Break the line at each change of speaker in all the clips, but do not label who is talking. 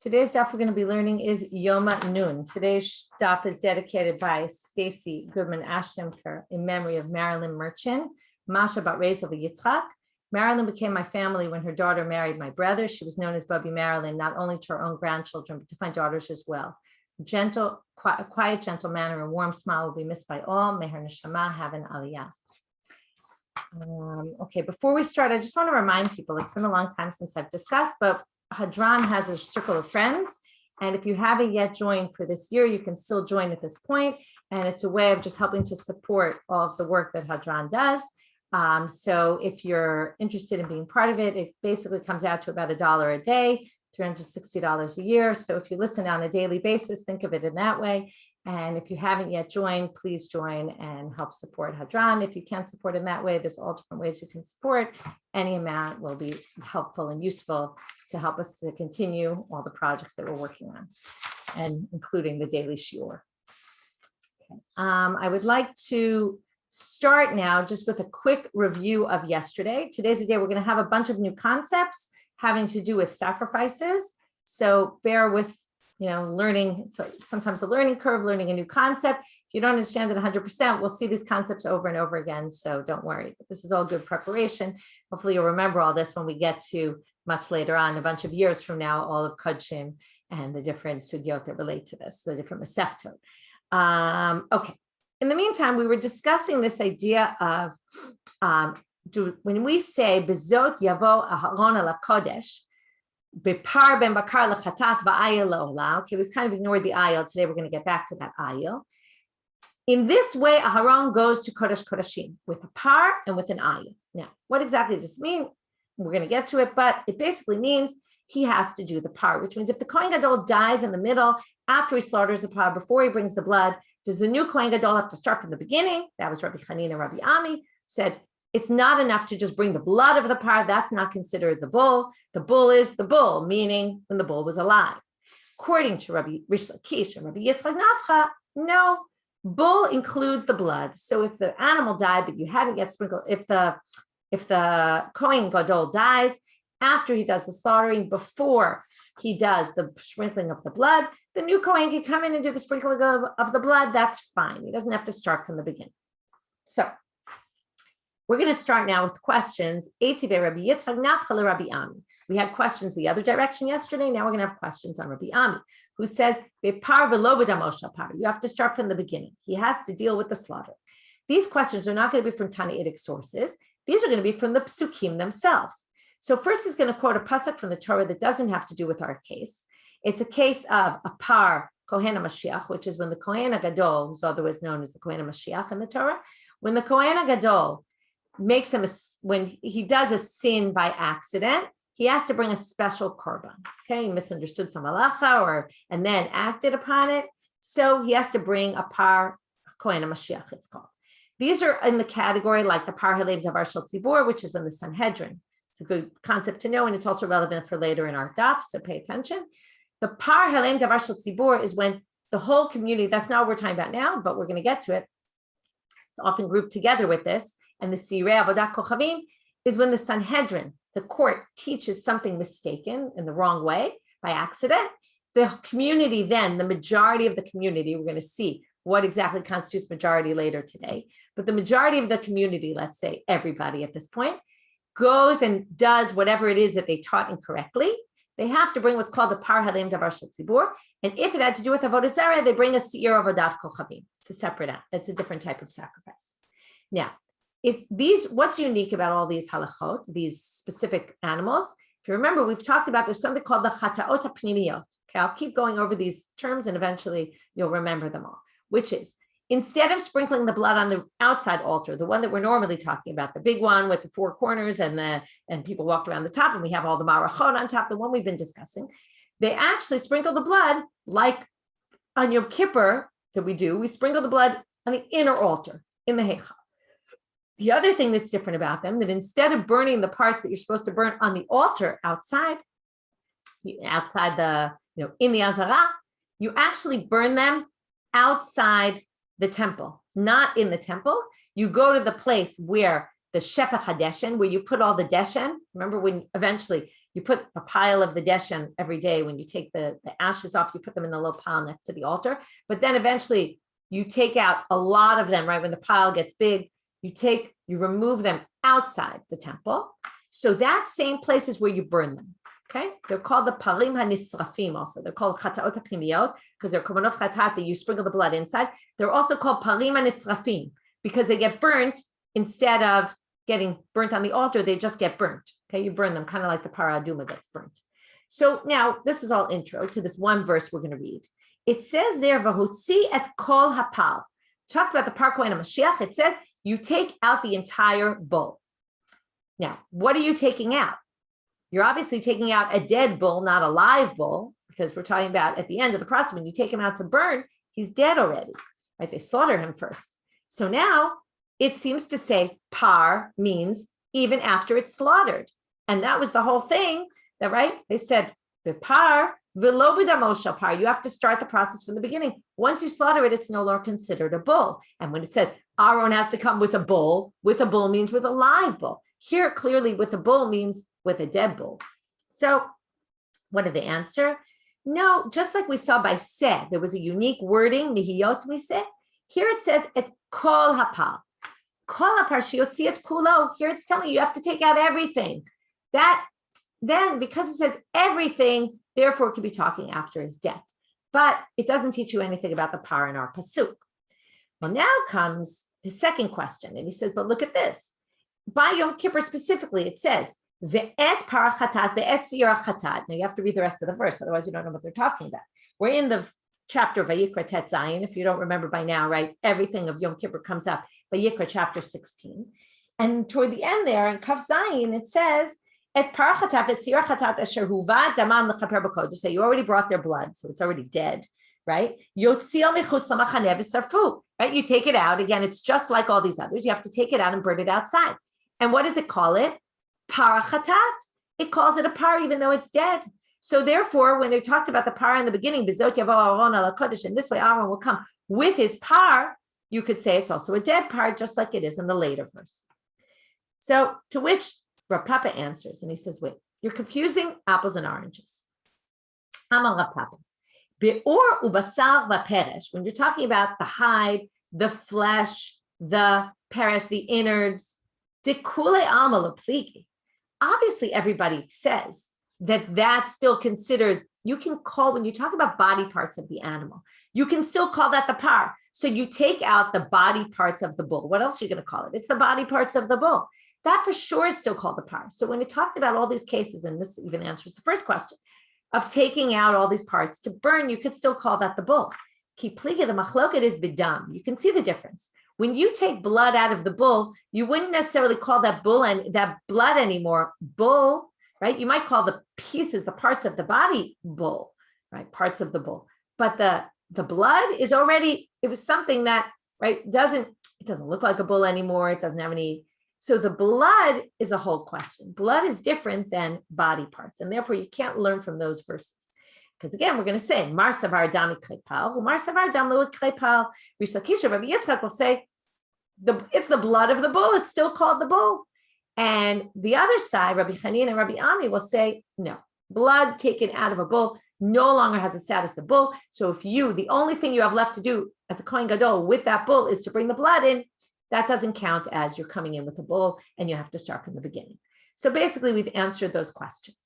Today's daf we're going to be learning is Yoma Nun. Today's daf is dedicated by Stacy Goodman Ashtemker in memory of Marilyn Merchant, Masha Bat Rezel Yitzchak. Marilyn became my family when her daughter married my brother. She was known as Bubby Marilyn, not only to her own grandchildren, but to my daughters as well. Gentle, quiet, gentle manner and warm smile will be missed by all. May her neshama have an aliyah. Okay, before we start, I just want to remind people, it's been a long time since I've discussed, but Hadran has a circle of friends. And if you haven't yet joined for this year, you can still join at this point. And it's a way of just helping to support all of the work that Hadran does. So if you're interested in being part of it, it basically comes out to about $1 a day, $360 a year. So if you listen on a daily basis, think of it in that way. And if you haven't yet joined, please join and help support Hadran. If you can't support in that way, there's all different ways you can support. Any amount will be helpful and useful to help us to continue all the projects that we're working on, and including the daily Shiur. Okay. I would like to start now just with a quick review of yesterday. Today's the day we're going to have a bunch of new concepts having to do with sacrifices. So bear with learning. So sometimes a learning curve, learning a new concept. If you don't understand it 100%, we'll see these concepts over and over again. So don't worry, but this is all good preparation. Hopefully you'll remember all this when we get to much later on, a bunch of years from now, all of Kodshim and the different sudyot that relate to this, the different Masechtot. Okay. In the meantime, we were discussing this idea of when we say Bezot Yavo Aharon Ala Kodesh, okay, we've kind of ignored the ayil. Today we're going to get back to that ayil. In this way, Aharon goes to Kodesh Kodashim with a par and with an ayil. Now, what exactly does this mean? We're going to get to it, but it basically means he has to do the par, which means if the Kohen Gadol dies in the middle, after he slaughters the par, before he brings the blood, does the new Kohen Gadol have to start from the beginning? That was Rabbi Chanina and Rabbi Ami said, it's not enough to just bring the blood of the par. That's not considered the bull. The bull is the bull, meaning when the bull was alive. According to Rabbi Rish Lakish and Rabbi Yitzchak Nafcha, no, bull includes the blood. So if the animal died, but you hadn't yet sprinkled, if the Kohen Gadol dies after he does the slaughtering, before he does the sprinkling of the blood, the new Kohen can come in and do the sprinkling of the blood. That's fine. He doesn't have to start from the beginning. So we're going to start now with questions. We had questions the other direction yesterday. Now we're going to have questions on Rabbi Ami, who says, you have to start from the beginning. He has to deal with the slaughter. These questions are not going to be from Tanaitic sources. These are going to be from the psukim themselves. So first he's going to quote a pasuk from the Torah that doesn't have to do with our case. It's a case of a par Kohen HaMashiach, which is when the Kohen HaGadol, who's otherwise known as the Kohen HaMashiach in the Torah, when the Kohen HaGadol makes him, when he does a sin by accident, he has to bring a special korban. Okay, he misunderstood some halacha and then acted upon it. So he has to bring a par Kohen HaMashiach, it's called. These are in the category like the par Halev Davar Shel Tzibor, which is when the Sanhedrin. It's a good concept to know, and it's also relevant for later in our daf, so pay attention. The par Halev Davar Shel Tzibor is when the whole community, that's not what we're talking about now, but we're going to get to it. It's often grouped together with this. And the Sirei Avodat Kochavim is when the Sanhedrin, the court, teaches something mistaken in the wrong way by accident. The community then, the majority of the community, we're going to see what exactly constitutes majority later today, but the majority of the community, let's say everybody at this point, goes and does whatever it is that they taught incorrectly. They have to bring what's called the Par Halem Davar Shel Tzibor. And if it had to do with Avodah Zarah, they bring a Sirei Avodat Kochavim. It's a separate act. It's a different type of sacrifice. Now, what's unique about all these halachot, these specific animals? If you remember, we've talked about there's something called the chataot hapnimiyot. Okay, I'll keep going over these terms and eventually you'll remember them all, which is instead of sprinkling the blood on the outside altar, the one that we're normally talking about, the big one with the four corners and people walked around the top and we have all the marachot on top, the one we've been discussing, they actually sprinkle the blood like on Yom Kippur that we do. We sprinkle the blood on the inner altar in the heichal. The other thing that's different about them, that instead of burning the parts that you're supposed to burn on the altar outside the, in the Azara, you actually burn them outside the temple, not in the temple. You go to the place where the shefach hadeshen, where you put all the deshen. Remember when eventually you put a pile of the deshen every day, when you take the ashes off, you put them in the little pile next to the altar. But then eventually you take out a lot of them, right? When the pile gets big, you remove them outside the temple. So that same place is where you burn them. Okay, they're called the parim hanisrafim. Also, they're called chataot hapnimiyot because they're korbanot chatat that you sprinkle the blood inside. They're also called parim hanisrafim because they get burnt instead of getting burnt on the altar. They just get burnt. Okay, you burn them kind of like the para aduma gets burnt. So now this is all intro to this one verse we're going to read. It says there, v'hotzi et kol hapal. It talks about the par kohen Mashiach. It says you take out the entire bull. Now, what are you taking out? You're obviously taking out a dead bull, not a live bull, because we're talking about at the end of the process, when you take him out to burn, he's dead already, right? They slaughter him first. So now it seems to say par means even after it's slaughtered. And that was the whole thing that, right? They said, par, v'lo b'damo par. You have to start the process from the beginning. Once you slaughter it, it's no longer considered a bull. And when it says Aaron has to come with a bull means with a live bull. Here, clearly, with a bull means with a dead bull. So what did they answer? No, just like we saw by se, there was a unique wording, mihiyot mise. Here it says, et kol hapal. Kol hapar shiotzi et kulo. Here it's telling you have to take out everything. That then, because it says everything, therefore it could be talking after his death. But it doesn't teach you anything about the par in our pasuk. Well, now comes his second question. And he says, but look at this. By Yom Kippur specifically, it says, ve'et par chatat, ve'et siyar chatat. Now you have to read the rest of the verse, otherwise you don't know what they're talking about. We're in the chapter of Vayikra Tet Zayin. If you don't remember by now, right, everything of Yom Kippur comes up. Vayikra chapter 16. And toward the end there, in Kaf Zayin, it says, et par chatat, ve'et siyar chatat asher huva daman lechaper b'kodesh. So you already brought their blood, so it's already dead, right? Yotzil mechutz lamachaneh v'sarfu. Right? You take it out. Again, it's just like all these others. You have to take it out and burn it outside. And what does it call it? Parachatat. It calls it a par even though it's dead. So therefore, when they talked about the par in the beginning, Bizot Yavo Aaron ala Kodesh, and this way Aaron will come with his par, you could say it's also a dead par, just like it is in the later verse. So to which Rav Papa answers, and he says, wait, you're confusing apples and oranges. Amar Rav Papa. Be'or ubasar v'peresh, when you're talking about the hide, the flesh, the peresh, the innards, dekule alma lepligi. Obviously, everybody says that that's still considered, you can call, when you talk about body parts of the animal, you can still call that the par. So you take out the body parts of the bull. What else are you going to call it? It's the body parts of the bull. That for sure is still called the par. So when it talked about all these cases, and this even answers the first question, of taking out all these parts to burn, you could still call that the bull. Ki pliga, the machloket is bidam. You can see the difference. When you take blood out of the bull, you wouldn't necessarily call that bull and that blood anymore bull, right? You might call the pieces, the parts of the body bull, right? Parts of the bull. But the blood is already, it was something that, right, it doesn't look like a bull anymore. It doesn't have any. So the blood is a whole question. Blood is different than body parts. And therefore you can't learn from those verses. Because again, we're going to say, Mar savar dam krepal, Mar savar dam lo krepal. Rish Lakish, Rabbi Yitzchak will say, it's the blood of the bull. It's still called the bull. And the other side, Rabbi Chanin and Rabbi Ami will say, no, blood taken out of a bull no longer has the status of bull. So if the only thing you have left to do as a Kohen Gadol with that bull is to bring the blood in, that doesn't count as you're coming in with a bull and you have to start from the beginning. So basically, we've answered those questions.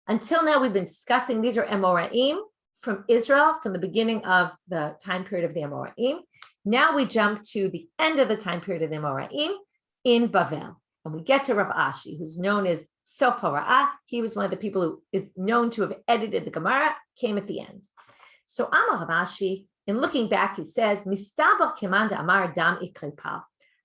Until now, we've been discussing, these are Amoraim from Israel, from the beginning of the time period of the Amoraim. Now we jump to the end of the time period of the Amoraim in Bavel. And we get to Rav Ashi, who's known as Sof HaRa'ah. He was one of the people who is known to have edited the Gemara, came at the end. So Amar Rav Ashi, in looking back, he says, Mistabar Kemanda Amar Dam Ikrepal.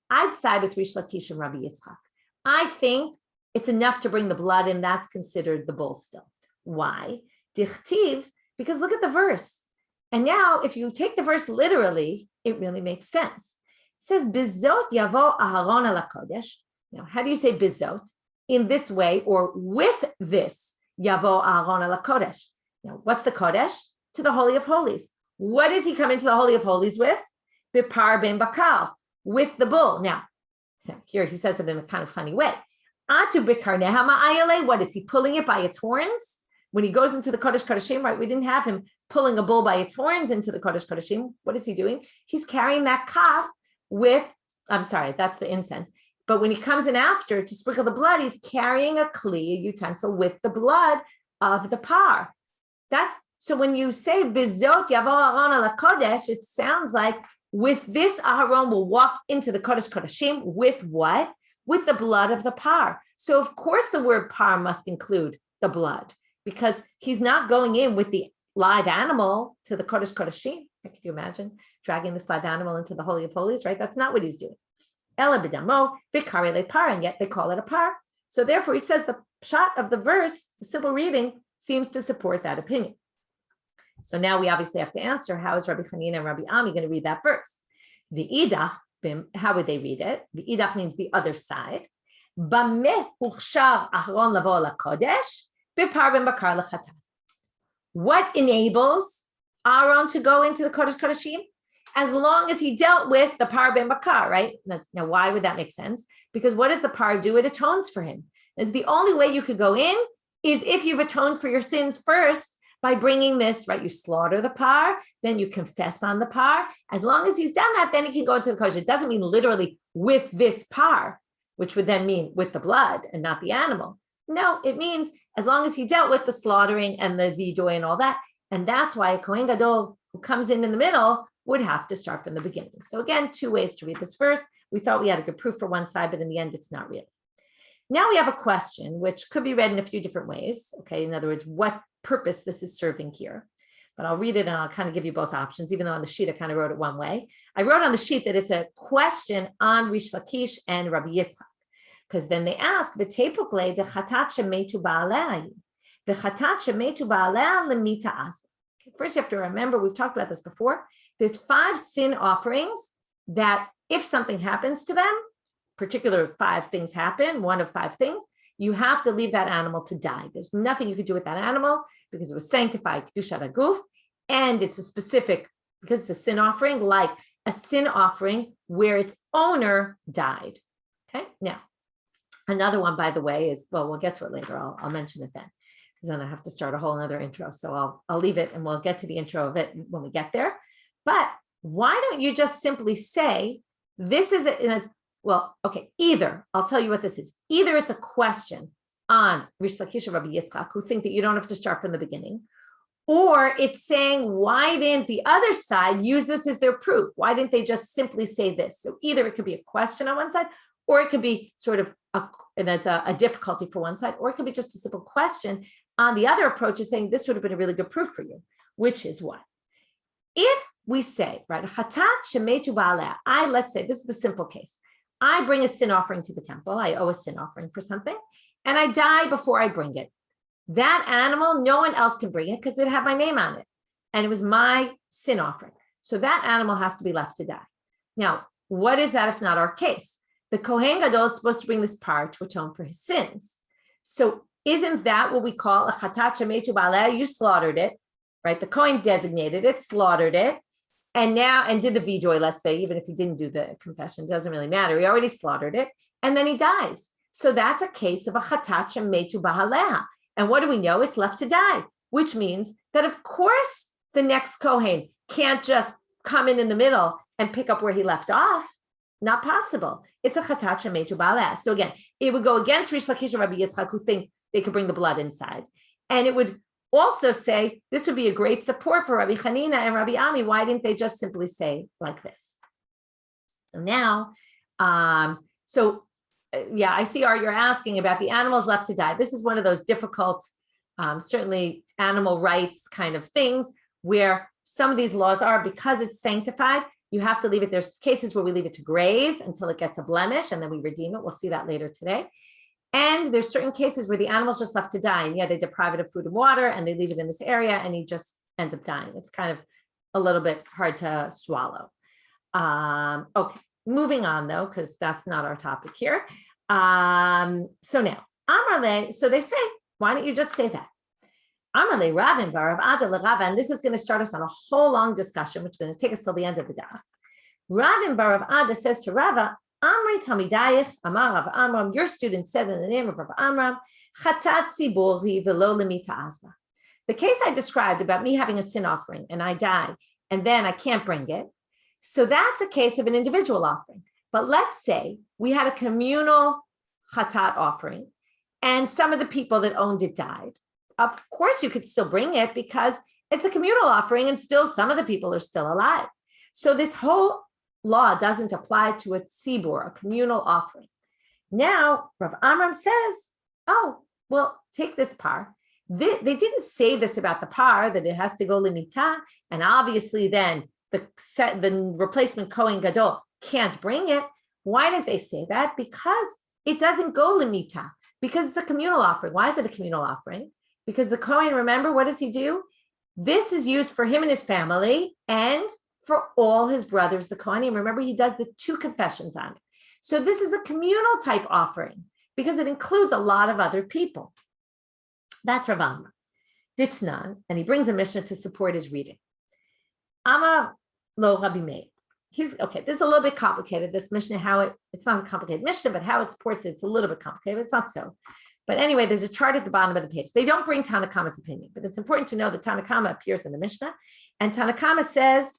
I'd side with Rish Lakish and Rabbi Yitzchak. I think it's enough to bring the blood in. That's considered the bull still. Why? Dichtiv, because look at the verse. And now, if you take the verse literally, it really makes sense. It says, Bizot yavo Aharon ala Kodesh. Now, how do you say bizot? In this way, or with this, yavo Aharon ala Kodesh. Now, what's the Kodesh? To the Holy of Holies. What does he come into the Holy of Holies with? Bipar ben bakal, with the bull. Now, Here he says it in a kind of funny way. What is he pulling it by its horns? When he goes into the Kodesh Kodeshim, right? We didn't have him pulling a bull by its horns into the Kodesh Kodeshim. What is he doing? He's carrying that kaf with, I'm sorry, that's the incense. But when he comes in after to sprinkle the blood, he's carrying a kli, a utensil with the blood of the par. That's so when you say bizot yavo Aharon ala kodesh, it sounds like with this Aharon will walk into the Kodesh Kodeshim with what? With the blood of the par. So of course the word par must include the blood, because he's not going in with the live animal to the Kodesh Kodeshim. Can you imagine dragging this live animal into the Holy of Holies, right? That's not what he's doing. Ela b'damo v'kari le par, and yet they call it a par. So therefore he says the pshat of the verse, the simple reading, seems to support that opinion. So now we obviously have to answer, how is Rabbi Hanina and Rabbi Ami going to read that verse? The idach, how would they read it? The idach means the other side. Bameh uchshav Aharon lavo la kodesh b'par b'bakar l'chatat. What enables Aaron to go into the Kodesh Kodeshim? As long as he dealt with the par ben bakar, right? Now, why would that make sense? Because what does the par do? It atones for him. It's the only way you could go in is if you've atoned for your sins first by bringing this, right? You slaughter the par, then you confess on the par. As long as he's done that, then he can go into the Kodesh. It doesn't mean literally with this par, which would then mean with the blood and not the animal. No, it means as long as he dealt with the slaughtering and the vidoy and all that. And that's why a Kohen Gadol who comes in the middle would have to start from the beginning. So again, two ways to read this verse. We thought we had a good proof for one side, but in the end, it's not real. Now we have a question, which could be read in a few different ways. Okay, in other words, what purpose this is serving here. But I'll read it and I'll kind of give you both options, even though on the sheet I kind of wrote it one way. I wrote on the sheet that it's a question on Rish Lakish and Rabbi Yitzchak, because then they ask, the tepukle de chatat shemetu ba'alei, the chatat shemetu ba'alei lemita as. First, you have to remember, we've talked about this before. There's 5 sin offerings that if something happens to them, particular 5 things happen, one of 5 things, you have to leave that animal to die. There's nothing you could do with that animal because it was sanctified, kedushat haguf, and it's a specific, because it's a sin offering, like a sin offering where its owner died. Okay, now, another one, by the way, is, well, we'll get to it later. I'll mention it then, because then I have to start a whole other intro. So I'll leave it and we'll get to the intro of it when we get there. But why don't you just simply say, this is it? Well, okay, either, I'll tell you what this is. Either it's a question on Rish Lakish or Rabbi Yitzchak, who think that you don't have to start from the beginning, or it's saying, why didn't the other side use this as their proof? Why didn't they just simply say this? So either it could be a question on one side, or it could be sort of a difficulty for one side, or it could be just a simple question on the other approach is saying this would have been a really good proof for you, which is what? If we say, right, chatat shemetu ba'aleh, let's say, this is the simple case. I bring a sin offering to the temple. I owe a sin offering for something, and I die before I bring it. That animal, no one else can bring it because it had my name on it, and it was my sin offering. So that animal has to be left to die. Now, what is that if not our case? The Kohen Gadol is supposed to bring this par to atone for his sins. So isn't that what we call a chatat shemetu ba'aleh? You slaughtered it, right? The Kohen designated it, slaughtered it, and did the vidoy, let's say, even if he didn't do the confession, doesn't really matter. He already slaughtered it, and then he dies. So that's a case of a chatat shemetu ba'aleh. And what do we know? It's left to die, which means that, of course, the next Kohen can't just come in the middle and pick up where he left off. Not possible. It's a chatat shemetu ba'aleh. So again, it would go against Rish Lakish and Rabbi Yitzchak, who think they could bring the blood inside. And it would also say, this would be a great support for Rabbi Hanina and Rabbi Ami. Why didn't they just simply say like this? So now, I see you're asking about the animals left to die. This is one of those difficult, certainly animal rights kind of things where some of these laws are, because it's sanctified, you have to leave it. There's cases where we leave it to graze until it gets a blemish and then we redeem it. We'll see that later today. And there's certain cases where the animal's just left to die, and they deprive it of food and water and they leave it in this area and he just ends up dying. It's kind of a little bit hard to swallow. Okay, moving on though, because that's not our topic here. So now, Amrle, so they say, why don't you just say that? Amrle Ravin Bar of Ada Rava, and this is going to start us on a whole long discussion, which is going to take us till the end of the daf. Ravin Bar of Ada says to Rava, Amri Talmidayich, Amar Rav Amram, your student said in the name of Rav Amram, Chatat Tzibur hi velo lemita azla. The case I described about me having a sin offering and I die, and then I can't bring it. So that's a case of an individual offering. But let's say we had a communal chatat offering and some of the people that owned it died. Of course, you could still bring it because it's a communal offering and still some of the people are still alive. So this whole law doesn't apply to a tzibur, a communal offering. Now, Rav Amram says, oh, well, take this par. They didn't say this about the par, that it has to go limita, and obviously then the replacement Kohen Gadol can't bring it. Why didn't they say that? Because it doesn't go limita, because it's a communal offering. Why is it a communal offering? Because the Kohen, remember, what does he do? This is used for him and his family and for all his brothers, the Kohanim. Remember, he does the 2 confessions on it. So this is a communal type offering because it includes a lot of other people. That's Rav Amram. Ditznan, and he brings a Mishnah to support his reading. Ama lo Rabbi Meir. Okay, this is a little bit complicated, this Mishnah, it's not a complicated Mishnah, but how it supports it's a little bit complicated. It's not so. But anyway, there's a chart at the bottom of the page. They don't bring Tanakama's opinion, but it's important to know that Tanakama appears in the Mishnah. And Tanakama says,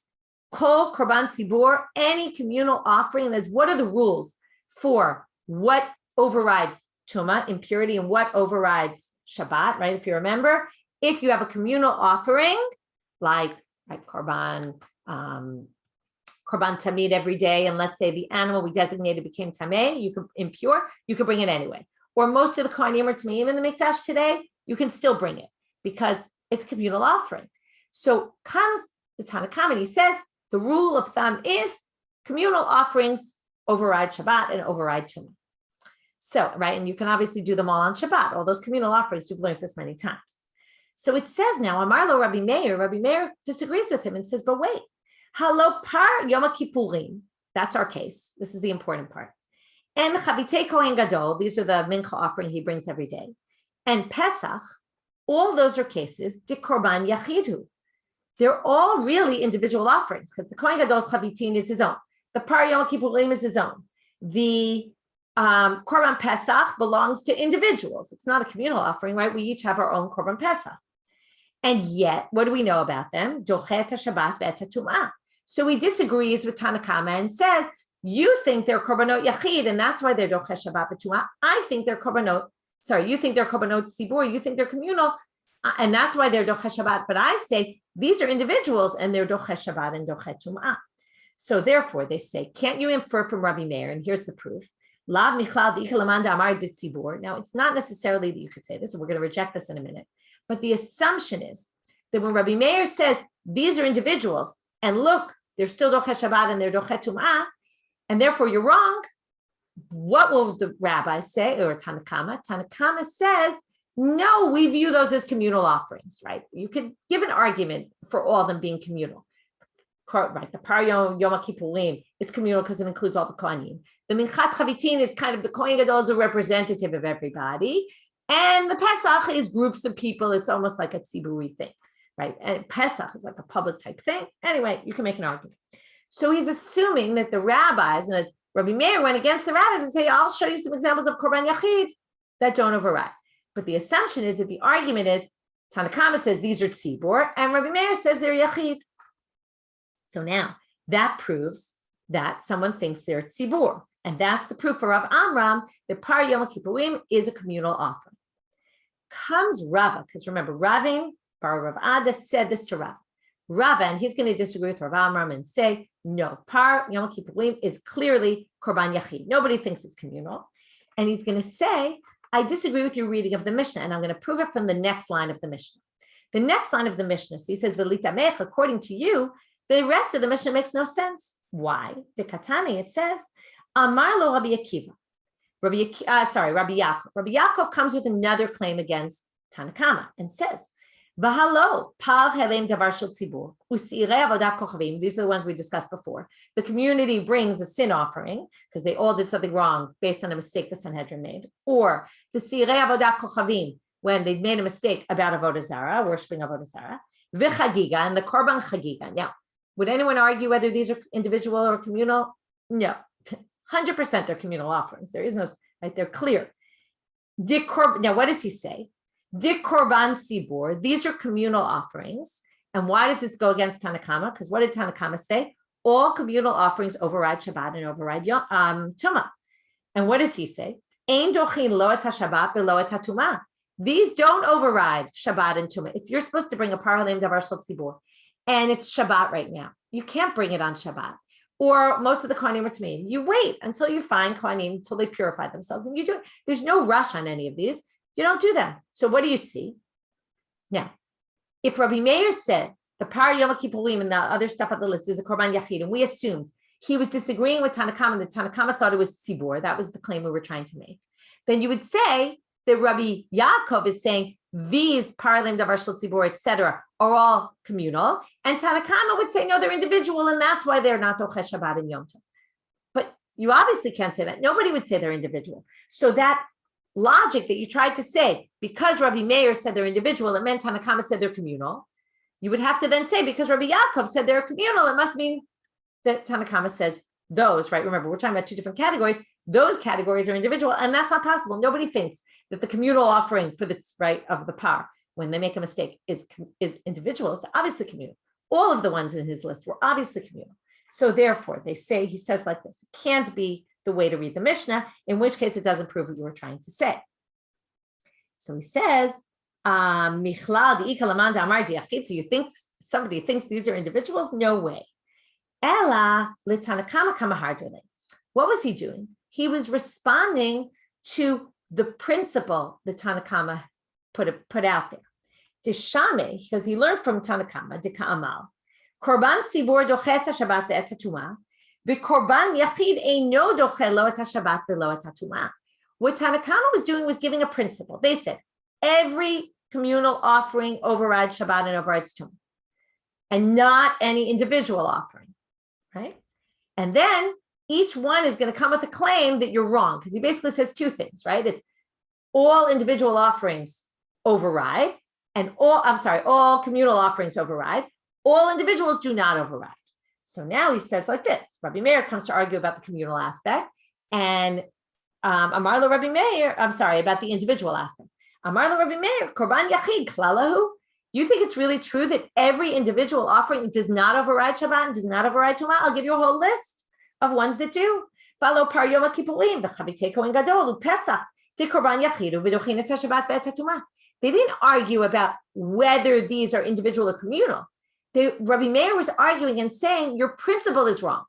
Kol Korban Tzibur, any communal offering, and what are the rules for what overrides Tuma, impurity, and what overrides Shabbat, right? If you remember, if you have a communal offering, like Korban Tamid every day, and let's say the animal we designated became Tameh, impure, you can bring it anyway. Or most of the Kohanim are Tameim in the Mikdash today, you can still bring it because it's communal offering. So comes the Tanakhama and he says the rule of thumb is communal offerings override Shabbat and override Tumah. So, right, and you can obviously do them all on Shabbat, all those communal offerings, you've learned this many times. So it says now, Amarlo Rabbi Meir disagrees with him and says, but wait, Halo par Yoma Kippurim, that's our case. This is the important part. And Chavitei Kohen Gadol, these are the mincha offering he brings every day. And Pesach, all those are cases, de Korban Yachidu. They're all really individual offerings because the Kohen Gadol's Chavitin is his own. The par Yom Kippurim is his own. The Korban Pesach belongs to individuals. It's not a communal offering, right? We each have our own Korban Pesach. And yet, what do we know about them? Dochet Shabbat ve'et Tum'ah. So he disagrees with Tanakama and says, you think they're korbanot yachid, and that's why they're doche Shabbat v'tumah. I think they're you think they're korbanot tzibur, you think they're communal, and that's why they're doche Shabbat. But I say these are individuals, and they're doche Shabbat and doche tumah. So therefore, they say, can't you infer from Rabbi Meir? And here's the proof. Lav michlal dichalamanda amar dit tzibur. Now, it's not necessarily that you could say this, and we're going to reject this in a minute. But the assumption is that when Rabbi Meir says these are individuals, and look, they're still doche Shabbat and they're doche tumah, and therefore you're wrong, what will the rabbi say, or Tanakama? Tanakama says, no, we view those as communal offerings, right? You could give an argument for all of them being communal. Right, the Par Yom Kippurim, it's communal because it includes all the Kohanim. The Minchat Chavitin is kind of the Kohen Gadol is a representative of everybody. And the Pesach is groups of people. It's almost like a tziburi thing, right? And Pesach is like a public type thing. Anyway, you can make an argument. So he's assuming that the rabbis, and as Rabbi Meir went against the rabbis and say, I'll show you some examples of Korban Yachid that don't override. But the assumption is that the argument is, Tanakama says these are tzibur, and Rabbi Meir says they're Yachid. So now that proves that someone thinks they're tzibur. And that's the proof for Rav Amram that Par Yom Kippurim is a communal offering. Comes Rava, because remember, Ravin, Bar Rav Ada said this to Rava. Rava, and he's going to disagree with Rav Amram and say, no, Par Yom Kippurim is clearly Korban Yachid. Nobody thinks it's communal. And he's going to say, I disagree with your reading of the Mishnah, and I'm going to prove it from the next line of the Mishnah. The next line of the Mishnah, so he says, Velita Mech, according to you, the rest of the Mishnah makes no sense. Why? The Katani, it says, Amar lo Rabbi Akiva. Rabbi Yaakov. Rabbi Yaakov comes with another claim against Tanakama and says, V'halo par helem davar shel tzibur u'sirei avodat kochavim. These are the ones we discussed before. The community brings a sin offering because they all did something wrong based on a mistake the Sanhedrin made, or the sirei avodat kochavim when they made a mistake about avodah zarah, worshiping avodah zarah, v'chagiga, and the korban chagiga. Now, would anyone argue whether these are individual or communal? No. 100% they're communal offerings. There is no, right? They're clear. Now, what does he say? Dik korban sibur. These are communal offerings. And why does this go against Tanakama? Because what did Tanakama say? All communal offerings override Shabbat and override Tumah. And what does he say? Ein dochin lo et haShabbat v'lo et haTumah. These don't override Shabbat and Tumah. If you're supposed to bring a paralem davar shel tzibur, and it's Shabbat right now, you can't bring it on Shabbat. Or most of the Kohanim are Tamim. You wait until you find Kohanim until they purify themselves, and you do it. There's no rush on any of these. You don't do them. So what do you see? Now, if Rabbi Meir said the Par Yom Kippurim and the other stuff on the list is a Korban Yachid, and we assumed he was disagreeing with Tanakama, and the Tanakama thought it was Tzibur, that was the claim we were trying to make, then you would say that Rabbi Yaakov is saying these Paralim Davar Shel Tzibur, etc., are all communal, and Tanakama would say no, they're individual, and that's why they're not Ocheh Shabbat and Yom Tov. But you obviously can't say that. Nobody would say they're individual. So that logic that you tried to say, because Rabbi Meir said they're individual, it meant Tanakama said they're communal. You would have to then say, because Rabbi Yaakov said they're communal, it must mean that Tanakama says those, right? Remember, we're talking about two different categories. Those categories are individual, and that's not possible. Nobody thinks that the communal offering for the right of the par, when they make a mistake, is individual. It's obviously communal. All of the ones in his list were obviously communal. So therefore, he says like this, it can't be the way to read the Mishnah, in which case it doesn't prove what you were trying to say. So he says, so you think somebody thinks these are individuals? No way. What was he doing? He was responding to the principle that Tanakama put out there. Deshame, because he learned from Tanakama, Deka'amal, Korban Sibur dochet Shabbat ve'et haTumah, v'Korban Yachid eino doche lo et haShabbat ve'lo et haTumah. What Tanakama was doing was giving a principle. They said every communal offering overrides Shabbat and overrides Tumah, and not any individual offering, right? And then each one is going to come with a claim that you're wrong, because he basically says two things, right? It's all individual offerings override, and all communal offerings override. All individuals do not override. So now he says like this. Rabbi Meir comes to argue about the communal aspect, and Amar lo Rabbi Meir, about the individual aspect. Amar lo Rabbi Meir, Korban Yachid Klalahu. You think it's really true that every individual offering does not override Shabbat and does not override Tumah? I'll give you a whole list of ones that do. Follow Par Yom Kippurim, v'Chavitei Kohen Gadol, uPesach, de Korban Yachid, v'Dochin et haShabbat ve'et haTumah. They didn't argue about whether these are individual or communal. Rabbi Meir was arguing and saying, your principle is wrong.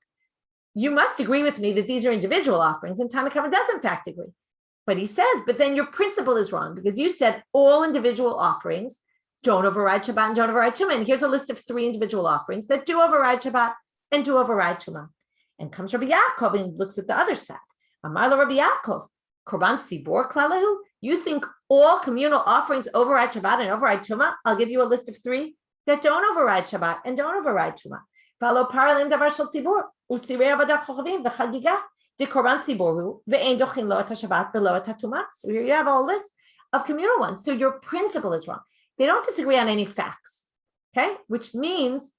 You must agree with me that these are individual offerings, and Tanakama does in fact agree. But he says, but then your principle is wrong, because you said all individual offerings don't override Shabbat and don't override Tumah. And here's a list of 3 individual offerings that do override Shabbat and do override Tumah. And comes Rabbi Yaakov and looks at the other side. Amar lo Rabbi Yaakov, Korban Sibor Klalahu. You think all communal offerings override Shabbat and override Tumah? I'll give you a list of 3 that don't override Shabbat and don't override Tumah. Follow Paralim Davar Shel Tzibur, Usirei Avodat Chochavim, V'Chagiga, De Korban Siboru, Ve'ein Dochin Lo Et HaShabbat, Ve'lo Et HaTumah. So here you have a whole list of communal ones. So your principle is wrong. They don't disagree on any facts, okay? Which means,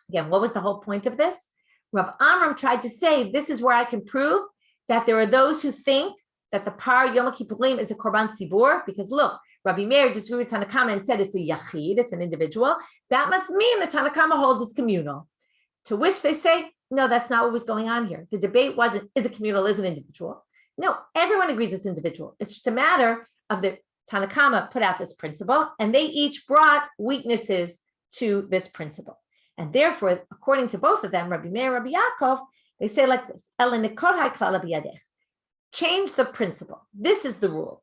again, what was the whole point of this? Rav Amram tried to say, this is where I can prove that there are those who think that the Par Yom Kippurim is a Korban Sibur, because look, Rabbi Meir disagreed with Tanakama and said it's a Yachid, it's an individual. That must mean the Tanakama holds it's communal. To which they say, no, that's not what was going on here. The debate wasn't, is it communal, is it individual? No, everyone agrees it's individual. It's just a matter of the Tanakama put out this principle, and they each brought weaknesses to this principle. And therefore, according to both of them, Rabbi Meir and Rabbi Yaakov, they say like this, change the principle. This is the rule.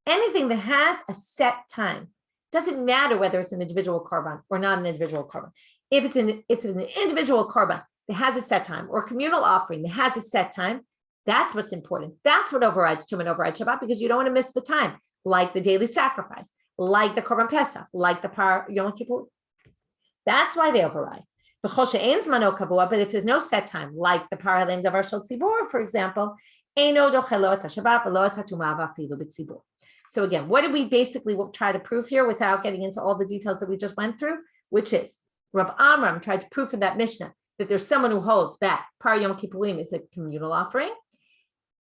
Anything that has a set time, doesn't matter whether it's an individual korban or not an individual korban. If it's an individual korban that has a set time, or a communal offering that has a set time, that's what's important. That's what overrides Tumah and overrides Shabbat, because you don't want to miss the time, like the daily sacrifice, like the Korban Pesach, like the Par Yom Kippur. That's why they override. But if there's no set time, like the Par Halim Davar Shel Tzibur, for example, so again, what did we basically try to prove here without getting into all the details that we just went through? Which is, Rav Amram tried to prove in that Mishnah that there's someone who holds that Par Yom Kippurim is a communal offering.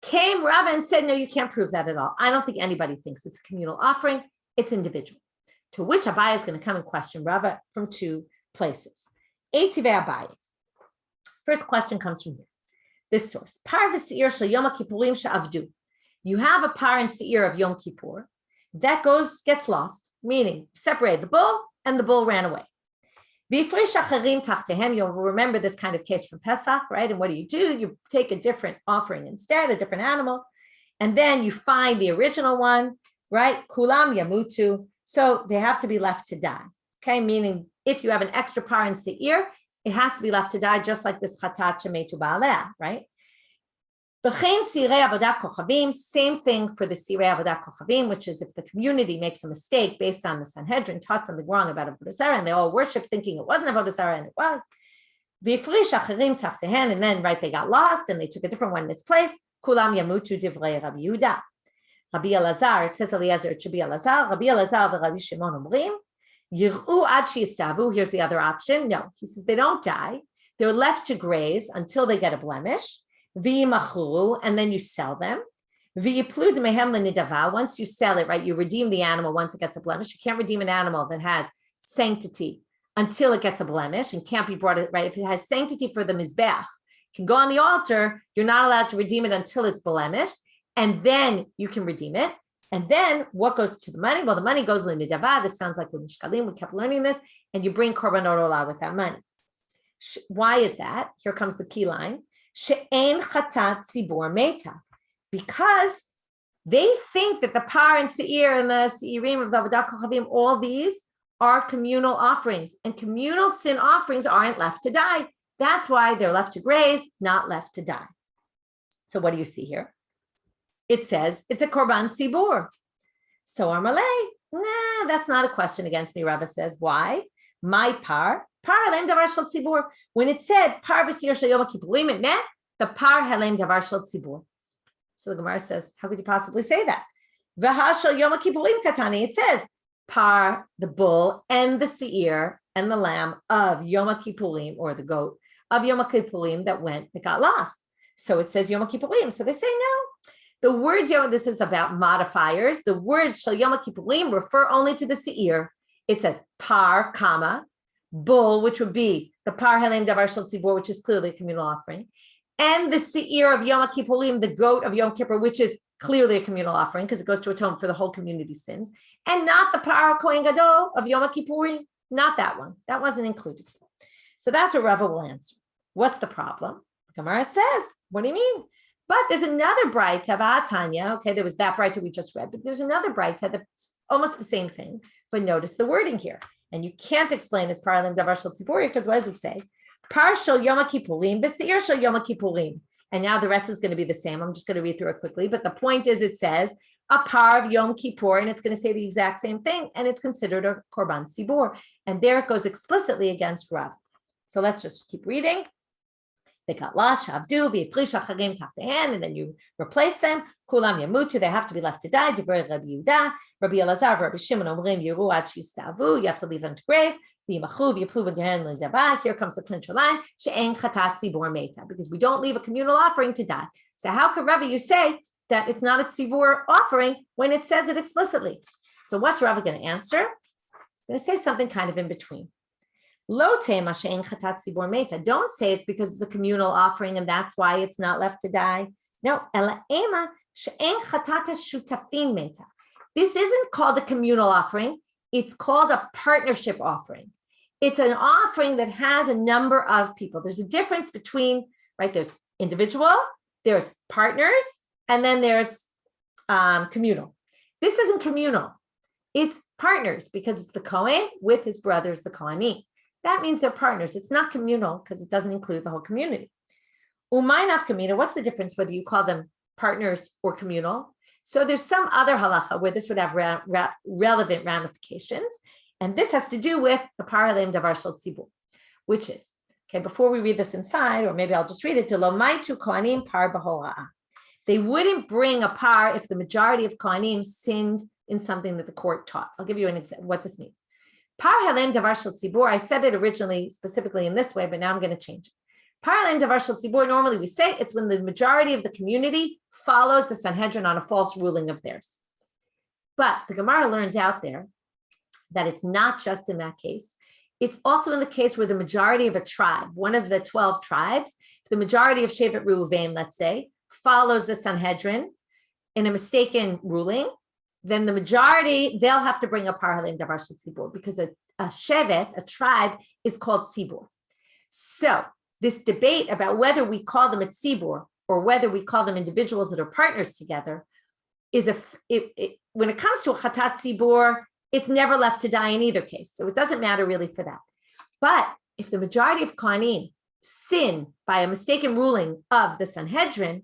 Came Rav and said, no, you can't prove that at all. I don't think anybody thinks it's a communal offering. It's individual. To which Abaye is going to come and question Rav from two places. Eitivei Abaye. First question comes from here. This source. Par v'seir shel Yom Kippurim she'avdu. You have a par and seir of Yom Kippur that gets lost, meaning separate the bull and the bull ran away. V'ifrish acharim tachtehem. You'll remember this kind of case from Pesach, right? And what do? You take a different offering instead, a different animal, and then you find the original one, right? Kulam yamutu. So they have to be left to die. Okay, meaning if you have an extra par and seir, it has to be left to die, just like this chatat shemetu ba'aleh, right? Same thing for the sirei avodat kochavim, which is if the community makes a mistake based on the Sanhedrin taught something wrong about avodah zarah, and they all worship thinking it wasn't avodah zarah and it was. And then right, they got lost and they took a different one in its place. Kulam yamutu divrei Rabbi Yehuda. Rabbi Elazar, it says Eliezer, it should be Elazar. Rabbi Elazar v'Rabbi Shimon omrim yir'u ad sheyistavu. Here's the other option. No, he says they don't die. They're left to graze until they get a blemish. And then you sell them. Once you sell it, right, you redeem the animal once it gets a blemish. You can't redeem an animal that has sanctity until it gets a blemish and can't be brought, right? If it has sanctity for the mizbeach, can go on the altar, you're not allowed to redeem it until it's blemished, and then you can redeem it. And then what goes to the money? Well, the money goes to the nidava. This sounds like with Nishkalim, we kept learning this, and you bring korbanot olah with that money. Why is that? Here comes the key line. She'en chatat tzibur meta, because they think that the par and seir and the seirim of the avodat kochavim, all these are communal offerings, and communal sin offerings aren't left to die. That's why they're left to graze, not left to die. So what do you see here? It says it's a korban tzibur. So Armalei, nah, that's not a question against me. Rava says, why? My par halem davar shel tzibur. When it said par v'seir shel Yom Kippurim, it meant the par halem davar shel tzibur. So the Gemara says, how could you possibly say that? V'ha shel Yom Kippurim katani. It says par, the bull, and the seir and the lamb of Yom Kippurim, or the goat of Yom Kippurim that got lost. So it says Yom Kippurim. So they say no. The word Yom, this is about modifiers. The word shel Yom Kippurim refer only to the seir. It says par, comma, bull, which would be the par halem davar shel tzibur, which is clearly a communal offering, and the seir of Yom Kippurim, the goat of Yom Kippur, which is clearly a communal offering because it goes to atone for the whole community's sins, and not the par kohen gadol of Yom Kippurim, not that one. That wasn't included. So that's what Rava will answer. What's the problem? Gemara says, what do you mean? But there's another braita, Tanya. Okay, there was that braita we just read, but there's another braita that's almost the same thing. But notice the wording here, and you can't explain it's par halem davar shel tzibur, because what does it say? Par shel Yom Kippurim, b'seir shel Yom Kippurim. And now the rest is going to be the same. I'm just going to read through it quickly. But the point is, it says a par of Yom Kippur, and it's going to say the exact same thing, and it's considered a korban tzibur. And there it goes explicitly against Rav. So let's just keep reading. They got lost, shavdu, v'ifrish acharim tachtehem, and then you replace them. Kulam yamutu, they have to be left to die. Divrei Rabbi Yehuda, Rabbi Elazar, Rabbi Shimon omrim yiru ad shistavu. You have to leave them to graze. V'yimachu v'yiplu v'gehen l'dava. Here comes the clincher line. She'en chatat tzibur meta, because we don't leave a communal offering to die. So how could Rabbi you say that it's not a tzibur offering when it says it explicitly? So what's Rabbi going to answer? He's going to say something kind of in between. Don't say it's because it's a communal offering and that's why it's not left to die. No, this isn't called a communal offering. It's called a partnership offering. It's an offering that has a number of people. There's a difference between, right, there's individual, there's partners, and then there's communal. This isn't communal. It's partners because it's the Kohen with his brothers, the Kohanim. That means they're partners. It's not communal because it doesn't include the whole community. Umaynaf communal, what's the difference whether you call them partners or communal? So there's some other halacha where this would have relevant ramifications. And this has to do with the par halem davar shel tzibur, which is, okay, before we read this inside, or maybe I'll just read it, to lo maitu kohanim par b'hora'ah. They wouldn't bring a par if the majority of kohanim sinned in something that the court taught. I'll give you an example what this means. Par halem davar shel tzibur. I said it originally specifically in this way, but now I'm going to change it. Par halem davar shel tzibur. Normally we say it's when the majority of the community follows the Sanhedrin on a false ruling of theirs. But the Gemara learns out there that it's not just in that case. It's also in the case where the majority of a tribe, one of the 12 tribes, the majority of Shevet Reuven, let's say, follows the Sanhedrin in a mistaken ruling, then the majority, they'll have to bring a par halem davar shel tzibur, because a shevet, a tribe, is called tzibur. So this debate about whether we call them a tzibur or whether we call them individuals that are partners together is when it comes to a chatat tzibur, it's never left to die in either case. So it doesn't matter really for that. But if the majority of Kohanim sin by a mistaken ruling of the Sanhedrin,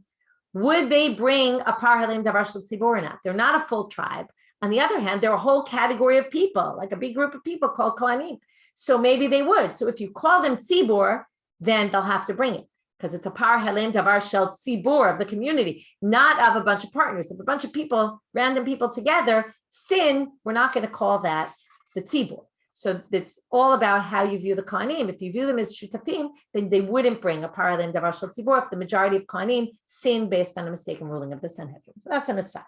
would they bring a par halem davar shel tzibur or not? They're not a full tribe. On the other hand, they're a whole category of people, like a big group of people called Kohanim. So maybe they would. So if you call them tzibur, then they'll have to bring it, because it's a par halem davar shel tzibur of the community, not of a bunch of partners. If a bunch of people, random people together, sin, we're not going to call that the tzibur. So it's all about how you view the Kohanim. If you view them as shutafim, then they wouldn't bring a par halem davar shel tzibur if the majority of Kohanim sin based on a mistaken ruling of the Sanhedrin. So that's an aside.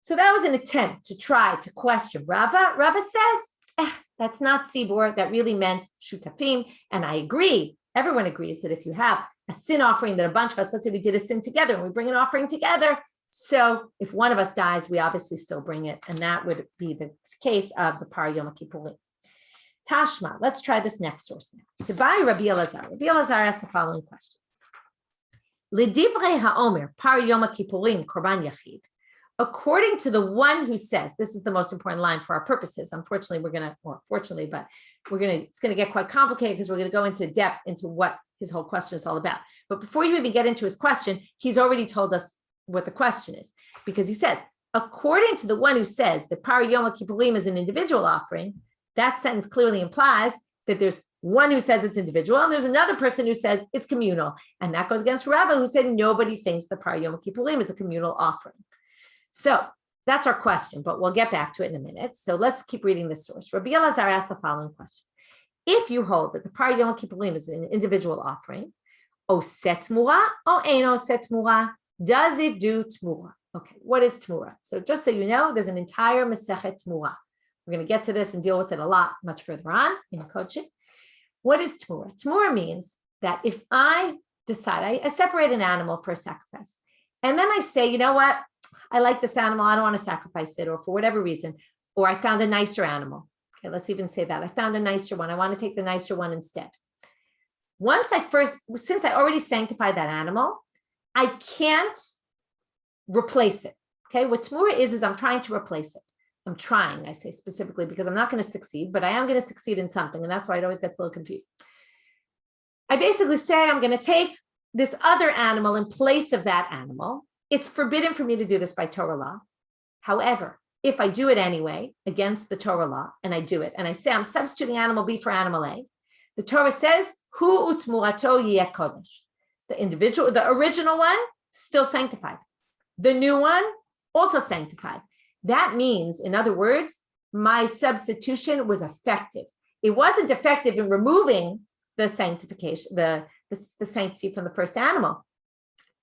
So that was an attempt to try to question Rava. Rava says, that's not tzibur. That really meant shutafim. And I agree. Everyone agrees that if you have a sin offering that a bunch of us, let's say we did a sin together and we bring an offering together, so if one of us dies, we obviously still bring it, and that would be the case of the par Yom Kippurim. Tashma, let's try this next source now. Tabai Rabbi Elazar. Rabbi Elazar asked the following question. L'divrei ha'omer par Yom Kippurim korban yachid. According to the one who says, this is the most important line for our purposes. Unfortunately, it's going to get quite complicated because we're going to go into depth into what his whole question is all about. But before you even get into his question, he's already told us what the question is, because he says, according to the one who says that par Yom Kippurim is an individual offering, that sentence clearly implies that there's one who says it's individual and there's another person who says it's communal. And that goes against Rava, who said nobody thinks the par Yom Kippurim is a communal offering. So that's our question, but we'll get back to it in a minute. So let's keep reading this source. Rabbi Elazar asked the following question. If you hold that the par Yom Kippurim is an individual offering, oset mura or ein oset mura, does it do tmura? Okay, what is tmura? So just so you know, there's an entire Masechet tmura. We're going to get to this and deal with it a lot much further on in coaching. What is tmura? Tmura means that if I decide, I separate an animal for a sacrifice, and then I say, you know what, I like this animal, I don't want to sacrifice it, or for whatever reason, or I found a nicer animal. Okay, let's even say that. I found a nicer one. I want to take the nicer one instead. Since I already sanctified that animal, I can't replace it. Okay, what tmura is I'm trying to replace it. I'm trying, I say specifically, because I'm not going to succeed, but I am going to succeed in something. And that's why it always gets a little confused. I basically say I'm going to take this other animal in place of that animal. It's forbidden for me to do this by Torah law. However, if I do it anyway, against the Torah law, and I do it, and I say I'm substituting animal B for animal A, the Torah says, Hu utmurato yeh kodesh. The original one, still sanctified. The new one, also sanctified. That means, in other words, my substitution was effective. It wasn't effective in removing the sanctification, the sanctity from the first animal,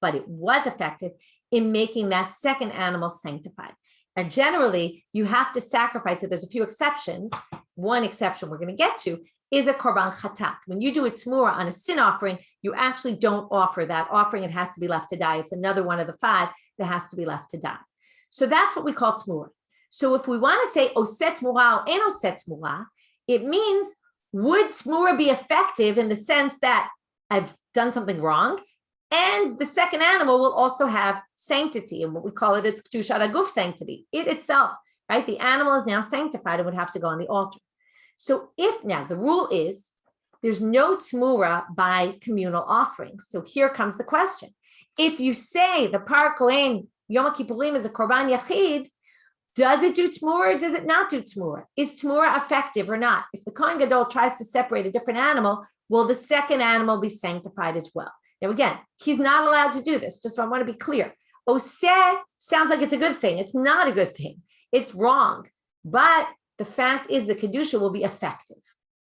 but it was effective in making that second animal sanctified. And generally, you have to sacrifice it. There's a few exceptions. One exception we're going to get to is a korban chatat. When you do a tmura on a sin offering, you actually don't offer that offering. It has to be left to die. It's another one of the 5 that has to be left to die. So that's what we call tmura. So if we want to say oset tmura or en oset tmura, it means would tmura be effective in the sense that I've done something wrong, and the second animal will also have sanctity, and what we call it's kedushat haguf sanctity. It itself, right? The animal is now sanctified and would have to go on the altar. So now the rule is there's no tmura by communal offerings. So here comes the question. If you say the par kohen Yom Kippurim is a korban yachid, does it do tmura or does it not do tmura? Is tmura effective or not? If the Kohen Gadol tries to separate a different animal, will the second animal be sanctified as well? Now again, he's not allowed to do this. Just I want to be clear. Oseh sounds like it's a good thing. It's not a good thing. It's wrong. But the fact is the Kedusha will be effective,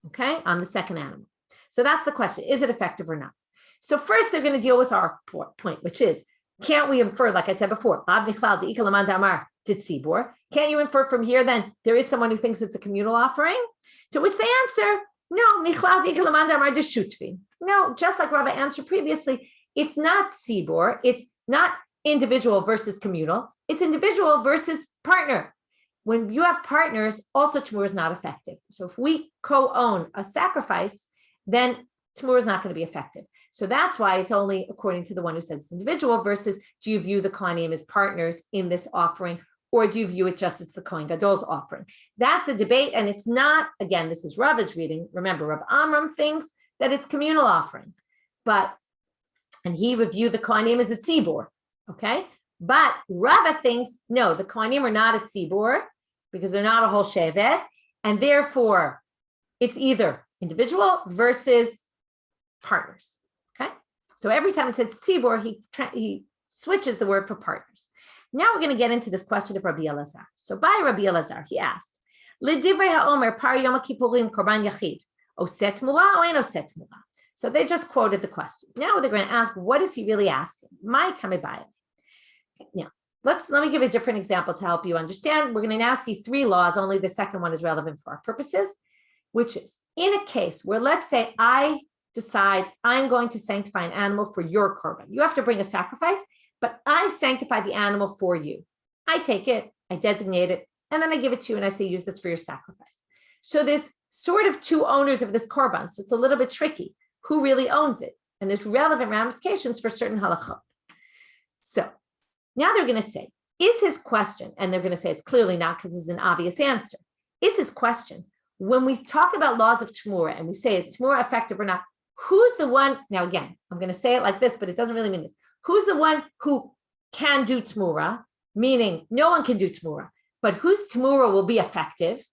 okay, on the second animal. So that's the question. Is it effective or not? So first they're going to deal with our point, which is, can't we infer, like I said before, can't you infer from here then there is someone who thinks it's a communal offering? To which they answer, no, no, just like Rava answered previously, it's not tzibor, it's not individual versus communal, it's individual versus partner. When you have partners, also Tamur is not effective. So if we co-own a sacrifice, then Tamur is not going to be effective. So that's why it's only according to the one who says it's individual versus do you view the Kohanim as partners in this offering, or do you view it just as the Kohen Gadol's offering? That's the debate, and it's not, again, this is Rava's reading. Remember, Rav Amram thinks that it's communal offering, and he would view the Kohanim as a tzibor, okay? But Rava thinks, no, the Kohanim are not a tzibor because they're not a whole shevet, and therefore it's either individual versus partners, okay? So every time it says tzibor, he switches the word for partners. Now we're going to get into this question of Rabbi Elazar. So by Rabbi Elazar, he asked, L'divrei ha'omer par Yom Kippurim korban yachid, oset mura o ein oset mura? So they just quoted the question. Now they're going to ask, what is he really asking? My kamibaya. Now, let me give a different example to help you understand. We're going to now see three laws. Only the second one is relevant for our purposes, which is in a case where, let's say, I decide I'm going to sanctify an animal for your korban. You have to bring a sacrifice, but I sanctify the animal for you. I take it, I designate it, and then I give it to you and I say, use this for your sacrifice. So there's sort of two owners of this korban. So it's a little bit tricky. Who really owns it? And there's relevant ramifications for certain halachot. So now they're going to say, is his question, and they're going to say it's clearly not because it's an obvious answer, is his question, when we talk about laws of Tamura and we say, is Tamura effective or not, who's the one, now again, I'm going to say it like this, but it doesn't really mean this. Who's the one who can do Tamura, meaning no one can do Tamura, but whose Tamura will be effective?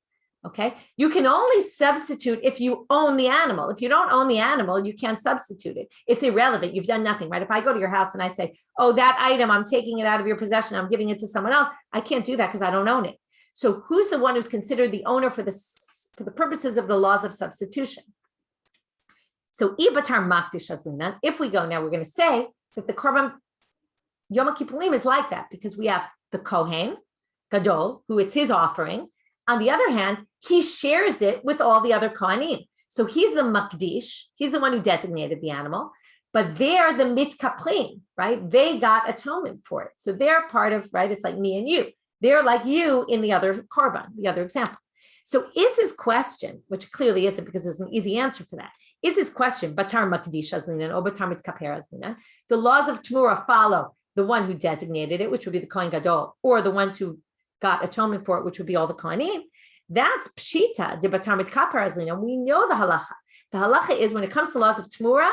Okay, you can only substitute if you own the animal. If you don't own the animal, you can't substitute it. It's irrelevant. You've done nothing, right? If I go to your house and I say, oh, that item, I'm taking it out of your possession, I'm giving it to someone else, I can't do that because I don't own it. So who's the one who's considered the owner for the purposes of the laws of substitution? So if we go now, we're going to say that the korban Yom Kippurim is like that because we have the Kohen Gadol, who it's his offering. On the other hand, he shares it with all the other Kohanim. So he's the Makdish, he's the one who designated the animal, but they're the Mitkaplim, right? They got atonement for it. So they're part of, right? It's like me and you. They're like you in the other korban, the other example. So is his question, which clearly isn't because there's an easy answer for that, is his question, Batar Makdish Azlinan or Batar Mitkaper Azlinan? The laws of Tamura follow the one who designated it, which would be the Kohen Gadol, or the ones who got atonement for it, which would be all the Kohanim. That's Pshita, the Batar Mitkaper Azlinan. We know the halacha. The halacha is when it comes to laws of Tamura,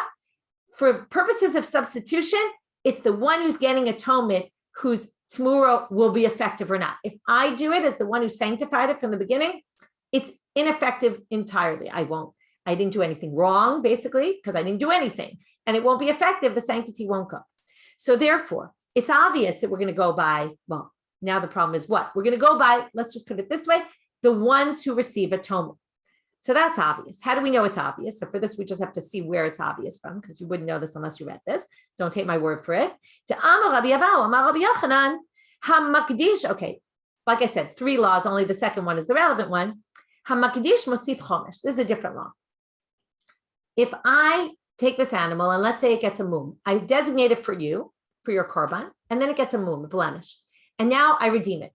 for purposes of substitution, it's the one who's getting atonement whose Tamura will be effective or not. If I do it as the one who sanctified it from the beginning, it's ineffective entirely. I didn't do anything wrong, basically, because I didn't do anything. And it won't be effective. The sanctity won't go. So therefore, it's obvious that we're going to go by, well, now the problem is what? We're going to go by, let's just put it this way, the ones who receive atonement. So that's obvious. How do we know it's obvious? So for this, we just have to see where it's obvious from, because you wouldn't know this unless you read this. Don't take my word for it. Okay, like I said, three laws, only the second one is the relevant one. Hamakdish mosif chomesh. This is a different law. If I take this animal and let's say it gets a mum, I designate it for you, for your korban, and then it gets a mum, a blemish. And now I redeem it.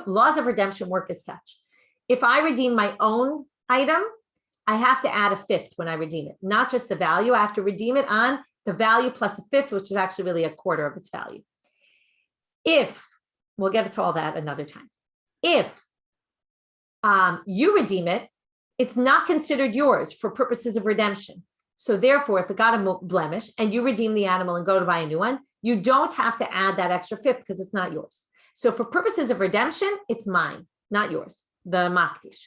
Laws of redemption work as such. If I redeem my own item, I have to add a fifth when I redeem it, not just the value. I have to redeem it on the value plus a fifth, which is actually really a quarter of its value. If, we'll get to all that another time. If you redeem it, it's not considered yours for purposes of redemption. So therefore, if it got a blemish and you redeem the animal and go to buy a new one, you don't have to add that extra fifth because it's not yours. So for purposes of redemption, it's mine, not yours, the makdish.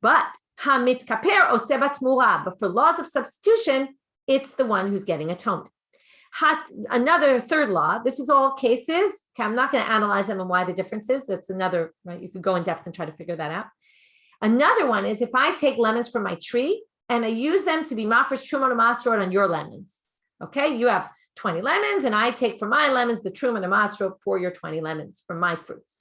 But hamitkaper osebat mura, but for laws of substitution, it's the one who's getting atonement. Another third law, this is all cases. Okay, I'm not going to analyze them and why the difference is. That's another, right? You could go in depth and try to figure that out. Another one is if I take lemons from my tree and I use them to be mafresh truma masrot on your lemons. Okay, you have 20 lemons and I take from my lemons the truma and masrot for your 20 lemons from my fruits.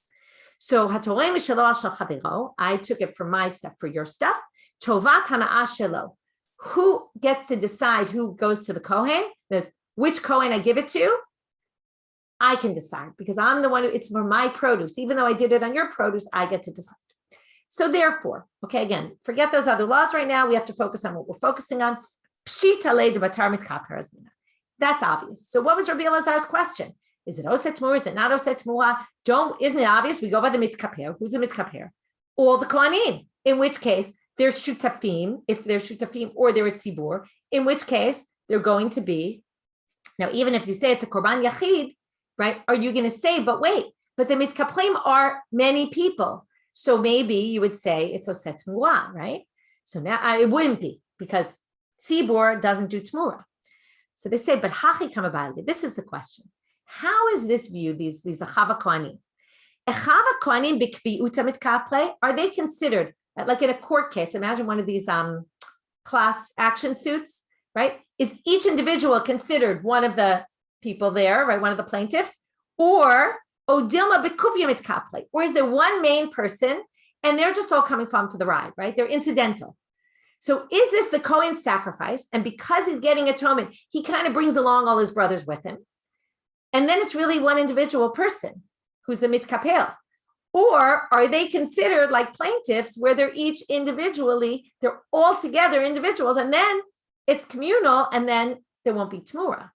So I took it from my stuff for your stuff. Tovat hana'ah shelo. Who gets to decide who goes to the Kohen? Which Kohen I give it to? I can decide because I'm the one who, it's for my produce. Even though I did it on your produce, I get to decide. So therefore, okay, again, forget those other laws right now. We have to focus on what we're focusing on. Pshita le de batar mitkaper. That's obvious. So what was Rabbi Elazar's question? Is it oset tmura? Is it not oset tmura? Isn't it obvious? We go by the mitkaper. Who's the mitkaper? All the kohanim. In which case, they're shutafim, if they're shutafim, or they're at tzibur, in which case they're going to be. Now, even if you say it's a korban yachid, right? Are you going to say, but wait, but the mitkaplim are many people. So maybe you would say it's oset tmura, right? So now it wouldn't be because tzibur doesn't do tmura. So they say, but hachi kamabayli. This is the question. How is this viewed? These achava kohanim, achava kohanim bikviuta mitkaple. Are they considered like in a court case? Imagine one of these class action suits, right? Is each individual considered one of the people there, right? One of the plaintiffs, or odilma bikupya mitkaple, or is there one main person and they're just all coming from for the ride, right? They're incidental. So is this the Kohen's sacrifice? And because he's getting atonement, he kind of brings along all his brothers with him. And then it's really one individual person who's the mitkapel. Or are they considered like plaintiffs where they're each individually, they're all together individuals, and then it's communal, and then there won't be tmura?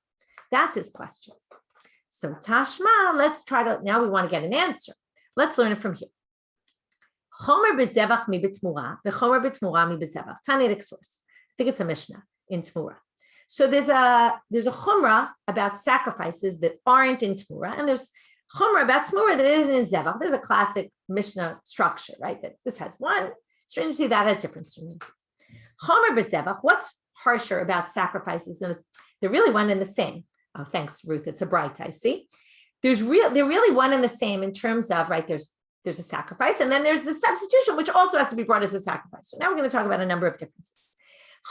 That's his question. So Tashma, let's try to, now we want to get an answer. Let's learn it from here. Chomer bezevach mi b'tmura, v'chomer b'tmura mi bezevach. Tanitic source. I think it's a Mishnah in tmura. So there's a chumrah about sacrifices that aren't in tmura, and there's chumrah about tmura that isn't in zevach. There's a classic Mishnah structure, right? That this has one stringency, that has different stringencies. Chomer bezevach. What's harsher about sacrifices? They're really one and the same. Oh, thanks, Ruth. It's a bright. I see. They're really one and the same in terms of, right? There's a sacrifice, and then there's the substitution, which also has to be brought as a sacrifice. So now we're going to talk about a number of differences.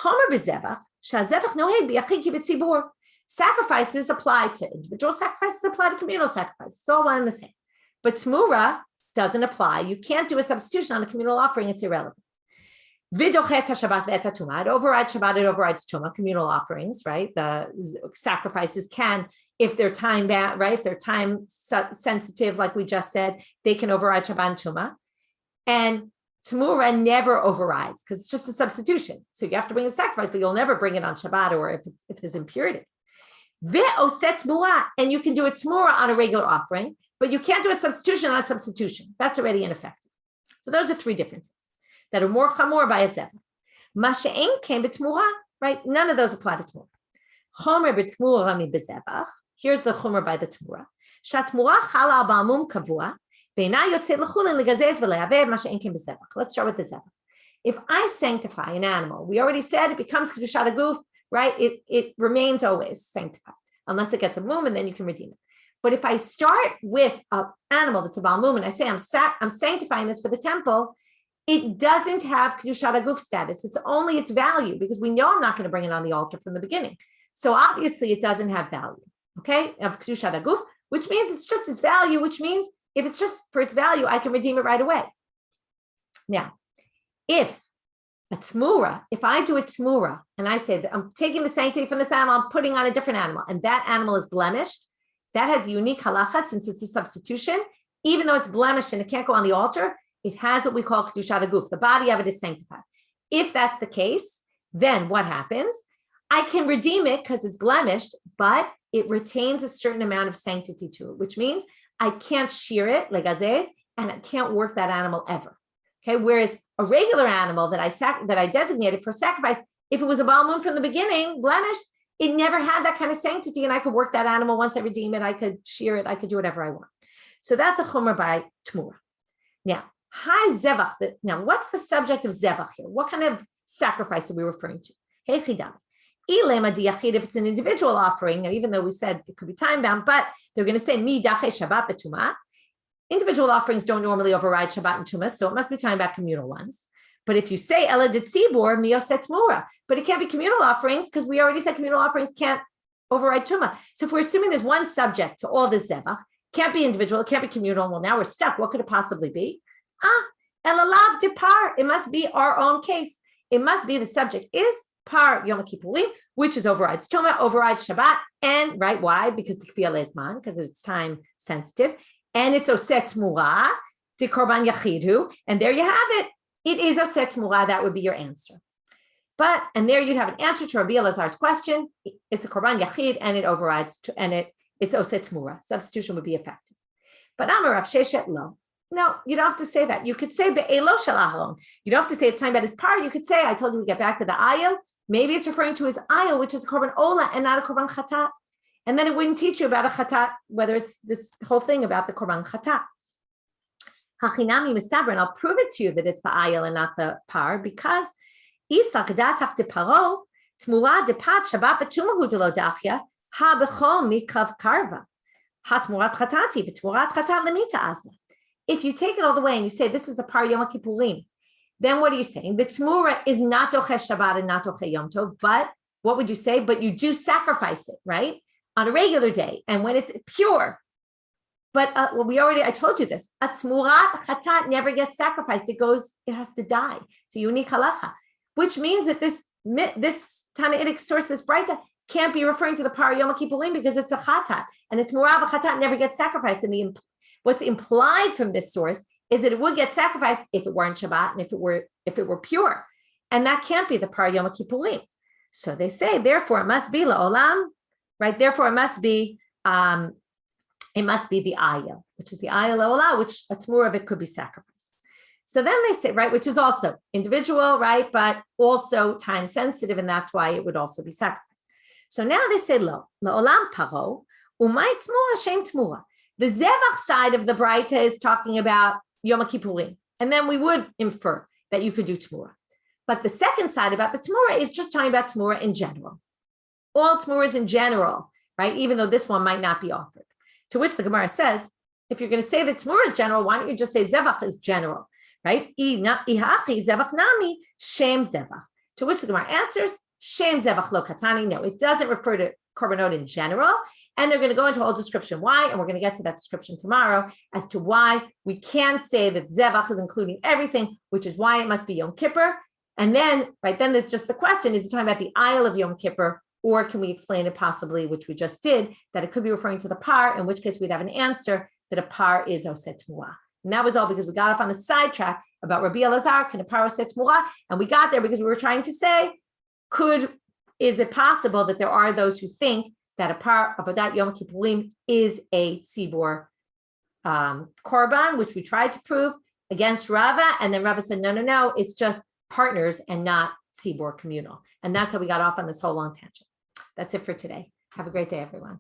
Chomer bezevach, shazevach noheg b'yachid kibbtzibur. Sacrifices apply to individual sacrifices, apply to communal sacrifices. It's all one and the same. But tmura doesn't apply. You can't do a substitution on a communal offering. It's irrelevant. Vidochet Shabbat ve'etatuma. It overrides Shabbat. It overrides tuma. Communal offerings, right? The sacrifices can, if they're time bound, right? If they're time sensitive, like we just said, they can override Shabbat and tuma. And tmura never overrides because it's just a substitution. So you have to bring a sacrifice, but you'll never bring it on Shabbat or if there's impurity. Ve'oset tmura, and you can do a tmura on a regular offering, but you can't do a substitution on a substitution. That's already ineffective. So those are three differences that are more chamor by a zevach. Masha'en came b'tmura, right? None of those apply to tmura. Chomer b'tmura mi b'zevach. Here's the chomer by the tmura. Shatmura chala al ba'amum kavua. Let's start with the zevach. If I sanctify an animal, we already said it becomes kedushat haguf, right? It remains always sanctified unless it gets a mum, and then you can redeem it. But if I start with an animal that's a baal mum and I say I'm sanctifying this for the temple, it doesn't have kedushat haguf status. It's only its value because we know I'm not going to bring it on the altar from the beginning. So obviously it doesn't have value, okay, of kedushat haguf, which means it's just its value, which means if it's just for its value, I can redeem it right away. Now, if I do a tmura, and I say that I'm taking the sanctity from this animal, I'm putting on a different animal, and that animal is blemished, that has unique halacha since it's a substitution. Even though it's blemished and it can't go on the altar, it has what we call kedushat haguf. The body of it is sanctified. If that's the case, then what happens? I can redeem it because it's blemished, but it retains a certain amount of sanctity to it, which means I can't shear it, legazes, and I can't work that animal ever. Okay, whereas a regular animal that I designated for sacrifice, if it was a baal mum from the beginning, blemished, it never had that kind of sanctity, and I could work that animal once I redeem it. I could shear it. I could do whatever I want. So that's a chomer by tmura. Now, hi zevach. Now, what's the subject of zevach here? What kind of sacrifice are we referring to? Hey chidam. If it's an individual offering, now, even though we said it could be time bound, but they're going to say mi dache Shabbat betuma. Individual offerings don't normally override Shabbat and Tuma, so it must be talking about communal ones. But if you say Ela de Tzibor, Mioset Mura, but it can't be communal offerings because we already said communal offerings can't override Tuma. So if we're assuming there's one subject to all this Zevach, can't be individual, it can't be communal. Well, now we're stuck. What could it possibly be? Ela lav de par. It must be our own case. It must be the subject is par Yom Kippurim, which is overrides Tuma, overrides Shabbat, and right, why? Because Tikvia Lezman, because it's time sensitive, and it's Oset Mura, de Korban Yachidu, and there you have it. It is Oset Mura. That would be your answer. But, and there you'd have an answer to Rabbi Elazar's question. It's a Korban Yachid, and it overrides, it's Oset Mura. Substitution would be effective. But Amar Rav Sheshet lo. No, you don't have to say that. You could say Be'elo Shel Aharon. You don't have to say it's talking about his par. You could say, I told you we get back to the ayil. Maybe it's referring to his ayil, which is a Korban Ola and not a Korban Chatat. And then it wouldn't teach you about a Chatat, whether it's this whole thing about the Korban Chatat. Hachinami Mistaber, and I'll prove it to you that it's the ayil and not the par, because Isa Kedatach de Paro, Tmura de Pat Shabbat Betumahu de Lodachia, Ha Bechol Mikav Karva, Ha Tmurat Chatati, Betmurat Chatat Lemita Azna. If you take it all the way and you say this is the par Yom Kippurim, then what are you saying? The Tmura is not Oche Shabbat and not Oche Yom Tov, but what would you say? But you do sacrifice it, right? On a regular day, and when it's pure. But I told you this. A Tmurat Chatat never gets sacrificed. It has to die. It's a unique halacha, which means that this Tanaitic source, this Braita, can't be referring to the par Yom Kippurim because it's a Chatat, and the Tmura Chatat never gets sacrificed. And what's implied from this source is that it would get sacrificed if it weren't Shabbat and if it were pure, and that can't be the par Yom Kippurim. So they say, therefore, it must be la'olam, right? Therefore, it must be the ayil, which is the ayil la'olam, which a tmura of it could be sacrificed. So then they say, right, which is also individual, right, but also time sensitive, and that's why it would also be sacrificed. So now they say la'olam paro umay tmura shem tmura. The Zevach side of the Braita is talking about Yom Kippurim, and then we would infer that you could do Tmura. But the second side about the Tmura is just talking about Tmura in general. All Tmuras in general, right? Even though this one might not be offered. To which the Gemara says, if you're going to say that Tmura is general, why don't you just say Zevach is general, right? Ihachi Zevach nami Shem Zevach. To which the Gemara answers, Shem Zevach lo katani. No, it doesn't refer to korbanot in general. And they're going to go into a whole description why, and we're going to get to that description tomorrow as to why we can say that Zevach is including everything, which is why it must be Yom Kippur. And then, right, then there's just the question, is it talking about the ayil of Yom Kippur, or can we explain it possibly, which we just did, that it could be referring to the par, in which case we'd have an answer that a par is Oset Tmura. And that was all because we got off on the sidetrack about Rabbi Elazar, can a par Oset Tmura? And we got there because we were trying to say, is it possible that there are those who think that a par Avodat Yom Kippurim is a tzibor korban, which we tried to prove against Rava, and then Rava said, no, it's just partners and not tzibor communal. And that's how we got off on this whole long tangent. That's it for today. Have a great day, everyone.